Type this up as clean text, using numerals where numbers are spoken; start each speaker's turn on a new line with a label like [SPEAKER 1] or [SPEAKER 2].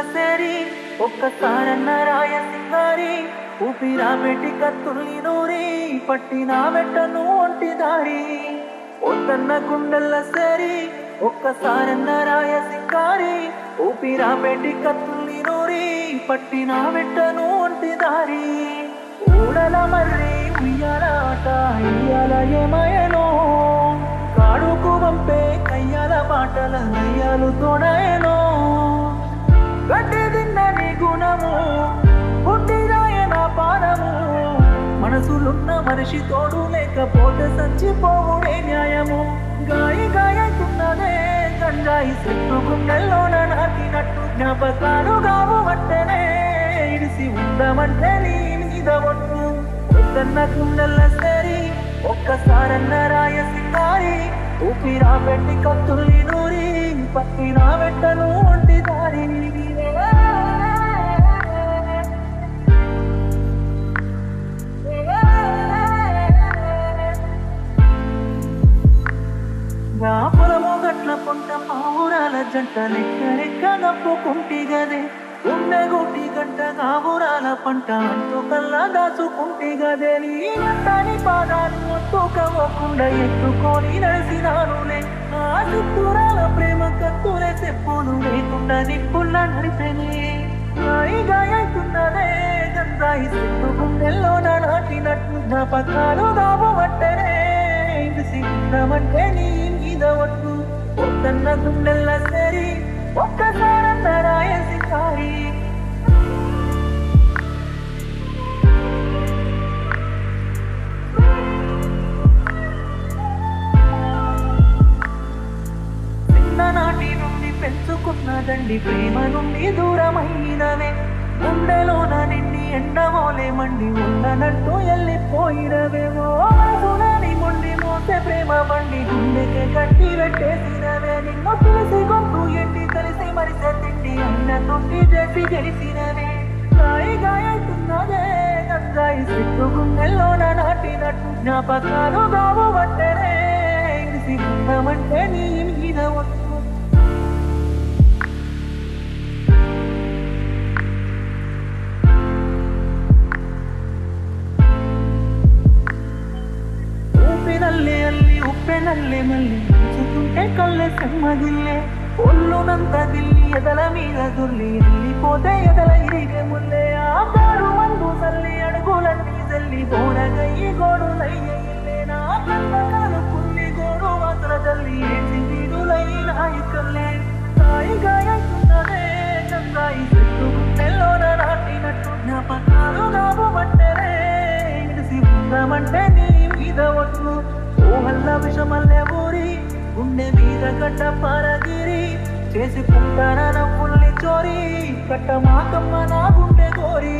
[SPEAKER 1] సేరి ఒక్కసారన్న రాయ సింగారి ఊపిరా పెట్టి కత్తుల్ని నూరి పట్టిన వెట్టను ఒంటి దారి ఒత్తన్న గుండెల్ల సేరి ఒక్కసారన్న రాయ సింగారి ఊపిరా పెట్టి కత్తుల్ని నూరి పట్టిన వెట్టను ఒంటి దారి ఊడల మర్రి ఉయ్యాలాట ఇయ్యాల ఏమయనో కాడుకు వంపే కయ్యాల మాటల నయ్యాలు తోడయనో గడ్డి తిన్నని గుణము పుట్టిరాయన పాదము మనసులున్న మనిషి తోడు లేకపోతే చచ్చిపోవుడే న్యాయము గాయి గాయతున్నదే గంజాయి చెట్టు గుండెల్లోన నాటినట్టు జ్ఞాపకాలు గావు వట్టనే ఇడిసి ఉందమంటే నీ మీద ఒట్టు వద్దన్న గుండెల్ల సేరి ఒక్కసారన్న రాయ సింగారి ఊపిరా పెట్టి కత్తుల్ని నూరి పట్టిన వెట్టను ఒంటి దారి పొలము గట్ల పొంట పావురాల జంట లెక్క నప్పుకుంటి గదే ఉండే గుట్టి గంట గావురాల పంట అంటూ కల్లా దాచుకుంటి గదే నీ అంటాని పాదాలు ఒట్టుకోకుండా ఎత్తుకొని నడిసినానులే ఆ చుట్టూరాల ప్రేమ కత్తులే చెప్పులు లేకుండా నిప్పుల్లా నడిపెనే గాయి గాయతున్నదే గంజాయి చెట్టు గుండెల్లో నాటినట్టు జ్ఞాపకాలు గావు వట్టనే ఇడిసి ఉందమంటే నీ మీద ఒట్టు ఒక్కన్న గుండెల్ల సేరి ఒక్కసారన్న రాయ సింగారి చిన్ననాటి నుండి పెంచుకున్నదండి ప్రేమ నుండి దూరమైనవే గుండెలోన నిండి ఎండవోలే మండి ఉండనట్టు వెళ్ళిపోయినవేమో మనసులని మొండి మోసే ప్రేమ బండి గుండెకే కట్టి పెట్టేసినవే నిన్ను పిలిసి గొంతు ఎండి కలిసి మరిసే తిండి అయిన తొండి చేసి గెలిసినవే గాయి గాయతున్నదే గంజాయి చెట్టు గుండెల్లోన నాటినట్టు జ్ఞాపకాలు గావు వట్టనే ఇడిసి ఉందమంటే నీ మీద ఒట్టు ఉప్పినల్లే అల్లి ఉప్పెనల్లే మళ్ళీ ఉంచుతుంటే కళ్ళే సెమ్మగిల్లే ఒళ్ళునంత దిల్లి ఎదల మీద దుల్లి వెళ్ళిపోతే ఎదల ఇరిగే ముల్లే ఆ కారు మందు సల్లి అడుగులన్నీ జల్లి గోడగయ్యి గోడులయ్యే ఇల్లే నా కళ్ళకాలు పుల్లి గోడు మాత్ర జల్లి ఏసి వీడులై నాయకల్లే గాయి గాయతున్నదే గంజాయి చెట్టు గుండెల్లోన నాటినట్టు జ్ఞాపకాలు గావు వట్టనే ఇడిసి ఉందమంటే నీ మీద ఒట్టు ఊహల్ల విషమల్లే ఊరి గుండె మీద గడ్డ పారగిరి చేసుకుంటాన నవ్వుల్ని చోరీ కట్ట మాకమ్మ నా గుండె కోరి